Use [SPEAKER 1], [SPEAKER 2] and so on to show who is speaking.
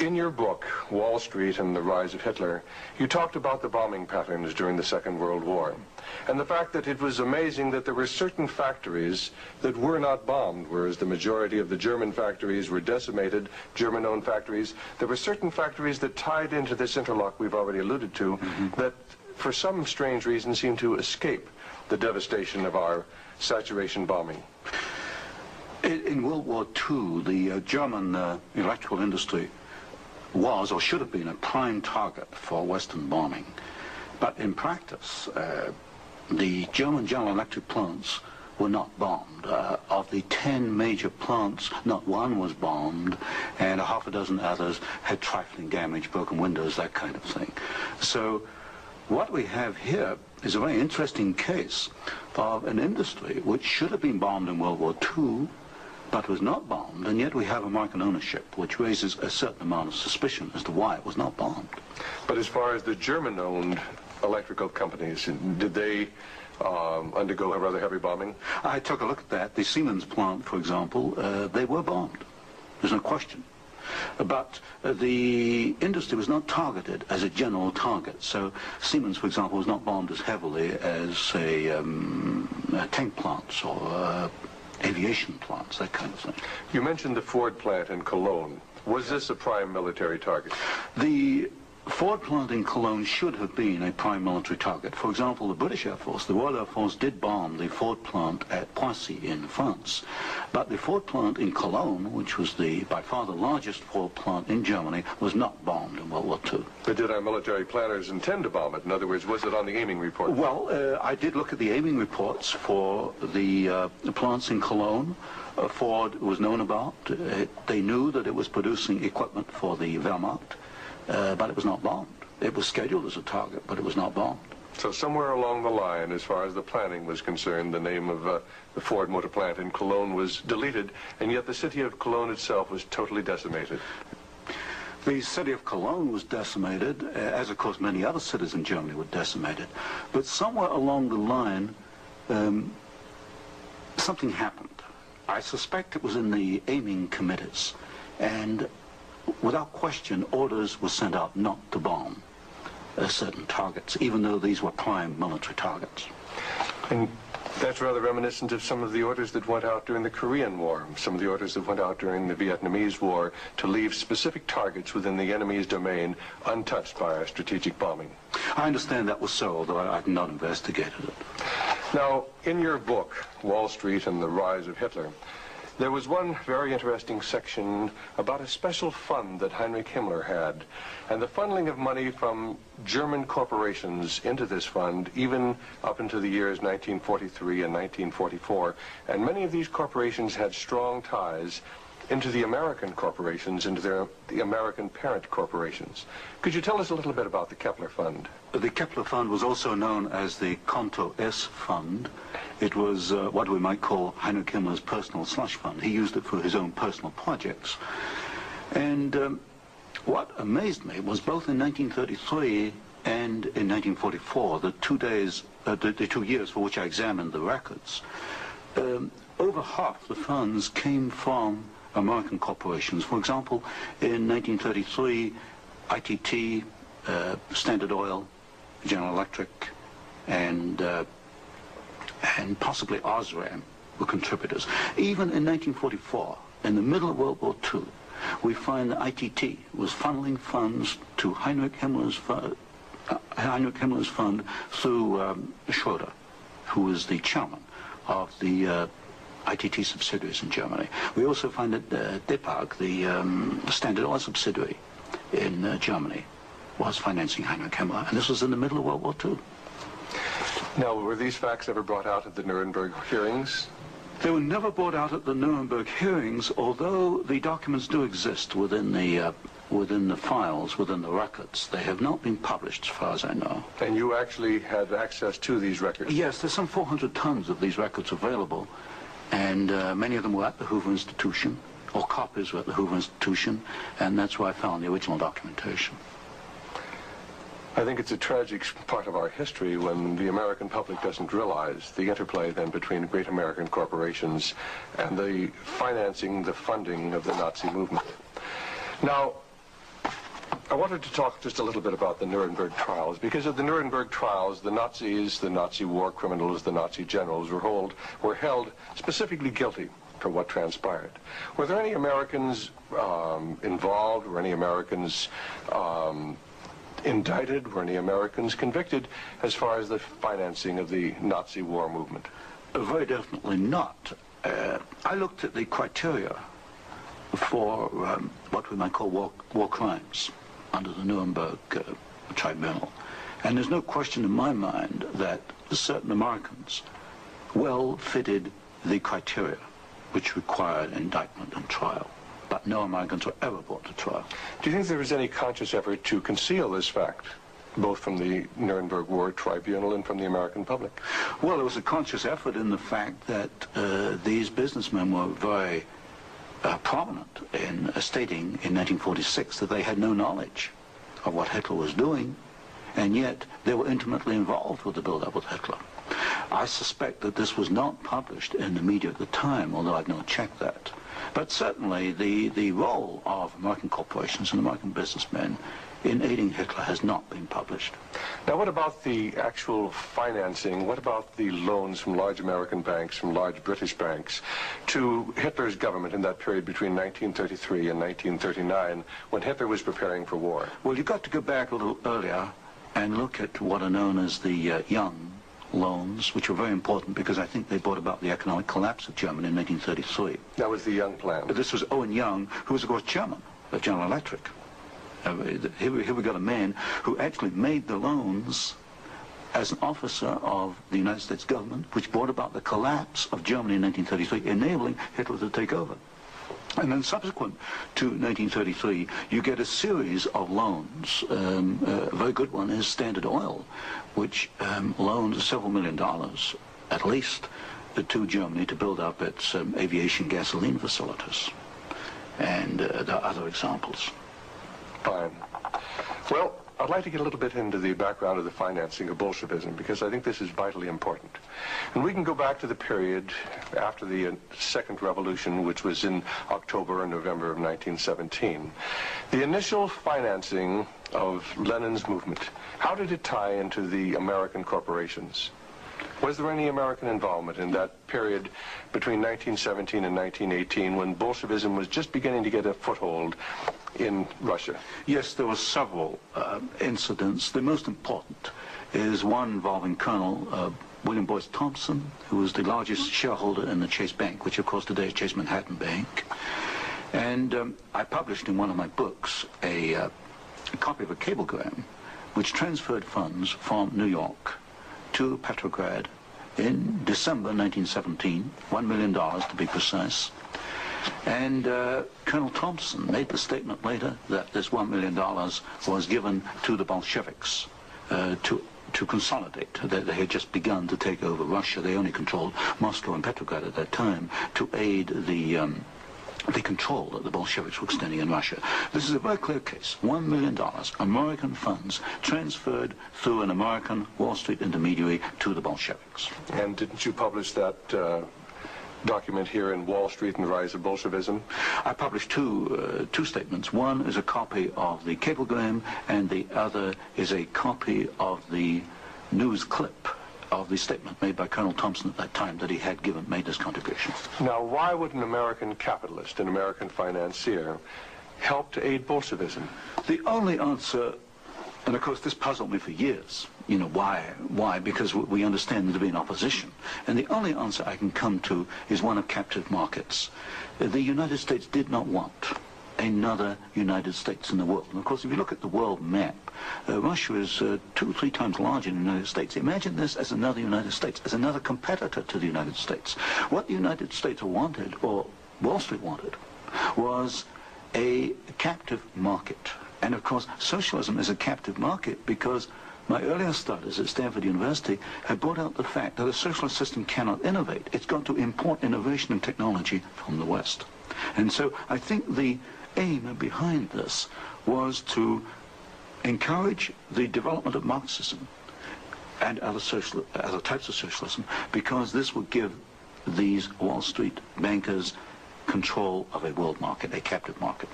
[SPEAKER 1] In your book, Wall Street and the Rise of Hitler, you talked about the bombing patterns during the Second World War, and the fact that it was amazing that there were certain factories that were not bombed, whereas the majority of the German factories were decimated, German-owned factories. There were certain factories that tied into this interlock we've already alluded to, that for some strange reason seemed to escape the devastation of our saturation bombing.
[SPEAKER 2] In World War II, the German electrical industry was or should have been a prime target for Western bombing. But in practice, the German General Electric plants were not bombed. Of the 10 major plants, not one was bombed, and a half a dozen others had trifling damage, broken windows, that kind of thing. So what we have here is a very interesting case of an industry which should have been bombed in World War II, but was not bombed, and yet we have American ownership, which raises a certain amount of suspicion as to why it was not bombed.
[SPEAKER 1] But as far as the German-owned electrical companies, did they undergo a rather heavy bombing?
[SPEAKER 2] I took a look at that. The Siemens plant, for example, they were bombed. There's no question. But the industry was not targeted as a general target. So Siemens, for example, was not bombed as heavily as, say, tank plants or aviation plants, that kind of thing.
[SPEAKER 1] You mentioned the Ford plant in Cologne. Was this a prime military target?
[SPEAKER 2] The Ford plant in Cologne should have been a prime military target. For example, the British Air Force, the Royal Air Force, did bomb the Ford plant at Poissy in France. But the Ford plant in Cologne, which was by far the largest Ford plant in Germany, was not bombed in World War II.
[SPEAKER 1] But did our military planners intend to bomb it? In other words, was it on the aiming report?
[SPEAKER 2] Well, I did look at the aiming reports for the plants in Cologne. Ford was known about. They knew that it was producing equipment for the Wehrmacht. But it was not bombed. It was scheduled as a target, but it was not bombed.
[SPEAKER 1] So somewhere along the line, as far as the planning was concerned, the name of the Ford motor plant in Cologne was deleted, and yet the city of Cologne itself was totally decimated.
[SPEAKER 2] The city of Cologne was decimated, as of course many other cities in Germany were decimated. But somewhere along the line, something happened. I suspect it was in the aiming committees, and without question, orders were sent out not to bomb certain targets, even though these were prime military targets.
[SPEAKER 1] And that's rather reminiscent of some of the orders that went out during the Korean War, some of the orders that went out during the Vietnamese War to leave specific targets within the enemy's domain untouched by our strategic bombing.
[SPEAKER 2] I understand that was so, although I've not investigated it.
[SPEAKER 1] Now, in your book, Wall Street and the Rise of Hitler, there was one very interesting section about a special fund that Heinrich Himmler had, and the funneling of money from German corporations into this fund, even up into the years 1943 and 1944. And many of these corporations had strong ties into the American corporations, into the American parent corporations. Could you tell us a little bit about the Kepler Fund?
[SPEAKER 2] The Kepler Fund was also known as the counterpoised fund. It was what we might call Heinrich Himmler's personal slush fund. He used it for his own personal projects. And what amazed me was both in 1933 and in 1944, the 2 years for which I examined the records, over half the funds came from American corporations. For example, in 1933, ITT, Standard Oil, General Electric, and possibly Osram were contributors. Even in 1944, in the middle of World War II, we find that ITT was funneling funds to Heinrich Himmler's fund through Schroeder, who was the chairman of the ITT subsidiaries in Germany. We also find that DEPAG, the Standard Oil subsidiary in Germany, was financing Heinrich Himmler, and this was in the middle of World War II.
[SPEAKER 1] Now, were these facts ever brought out at the Nuremberg hearings?
[SPEAKER 2] They were never brought out at the Nuremberg hearings, although the documents do exist within the files, within the records. They have not been published, as far as I know.
[SPEAKER 1] And you actually had access to these records?
[SPEAKER 2] Yes, there's some 400 tons of these records available, and many of them were at the Hoover Institution, or copies were at the Hoover Institution, and that's where I found the original documentation.
[SPEAKER 1] I think it's a tragic part of our history when the American public doesn't realize the interplay then between great American corporations and the financing, the funding of the Nazi movement. Now, I wanted to talk just a little bit about the Nuremberg trials. Because of the Nuremberg trials, the Nazis, the Nazi war criminals, the Nazi generals were held specifically guilty for what transpired. Were there any Americans involved? Were any Americans indicted? Were any Americans convicted as far as the financing of the Nazi war movement?
[SPEAKER 2] Very definitely not. I looked at the criteria for what we might call war crimes under the Nuremberg Tribunal. And there's no question in my mind that certain Americans well fitted the criteria which required indictment and trial. But no Americans were ever brought to trial.
[SPEAKER 1] Do you think there was any conscious effort to conceal this fact, both from the Nuremberg War Tribunal and from the American public?
[SPEAKER 2] Well, there was a conscious effort in the fact that these businessmen were very prominent in stating in 1946 that they had no knowledge of what Hitler was doing, and yet they were intimately involved with the build-up with Hitler. I suspect that this was not published in the media at the time, although I've not checked that. But certainly the role of American corporations and American businessmen in aiding Hitler has not been published.
[SPEAKER 1] Now, what about the actual financing? What about the loans from large American banks, from large British banks, to Hitler's government in that period between 1933 and 1939, when Hitler was preparing for war?
[SPEAKER 2] Well, you've got to go back a little earlier and look at what are known as the Young loans, which were very important because I think they brought about the economic collapse of Germany in 1933.
[SPEAKER 1] That was the Young plan.
[SPEAKER 2] This was Owen Young, who was, of course, chairman of General Electric. Here we got a man who actually made the loans as an officer of the United States government, which brought about the collapse of Germany in 1933, enabling Hitler to take over. And then subsequent to 1933, you get a series of loans. A very good one is Standard Oil, which loaned several $1 million, at least, to Germany to build up its aviation gasoline facilities. And there are other examples.
[SPEAKER 1] Fine. Well, I'd like to get a little bit into the background of the financing of Bolshevism, because I think this is vitally important. And we can go back to the period after the Second Revolution, which was in October and November of 1917. The initial financing of Lenin's movement, how did it tie into the American corporations? Was there any American involvement in that period between 1917 and 1918, when Bolshevism was just beginning to get a foothold in Russia?
[SPEAKER 2] Yes, there were several incidents. The most important is one involving Colonel William Boyce Thompson, who was the largest shareholder in the Chase Bank, which of course today is Chase Manhattan Bank. And I published in one of my books a copy of a cablegram which transferred funds from New York to Petrograd in December 1917, $1 million to be precise. And Colonel Thompson made the statement later that this $1 million was given to the Bolsheviks to consolidate. They had just begun to take over Russia. They only controlled Moscow and Petrograd at that time, to aid the control that the Bolsheviks were extending in Russia. This is a very clear case. $1 million, American funds, transferred through an American Wall Street intermediary to the Bolsheviks.
[SPEAKER 1] And didn't you publish that document here in Wall Street and the Rise of Bolshevism?
[SPEAKER 2] I published two statements. One is a copy of the cablegram, and the other is a copy of the news clip of the statement made by Colonel Thompson at that time that he had made this contribution.
[SPEAKER 1] Now, why would an American capitalist, an American financier, help to aid Bolshevism?
[SPEAKER 2] The only answer, and of course this puzzled me for years, you know, why? Because we understand there to be an opposition. And the only answer I can come to is one of captive markets. The United States did not want another United States in the world. And of course, if you look at the world map, Russia is 2 or 3 times larger than the United States. Imagine this as another United States, as another competitor to the United States. What the United States wanted, or Wall Street wanted, was a captive market. And of course, socialism is a captive market because my earlier studies at Stanford University had brought out the fact that a socialist system cannot innovate. It's got to import innovation and technology from the West. And so I think the aim behind this was to encourage the development of Marxism and other types of socialism, because this would give these Wall Street bankers control of a world market, a captive market.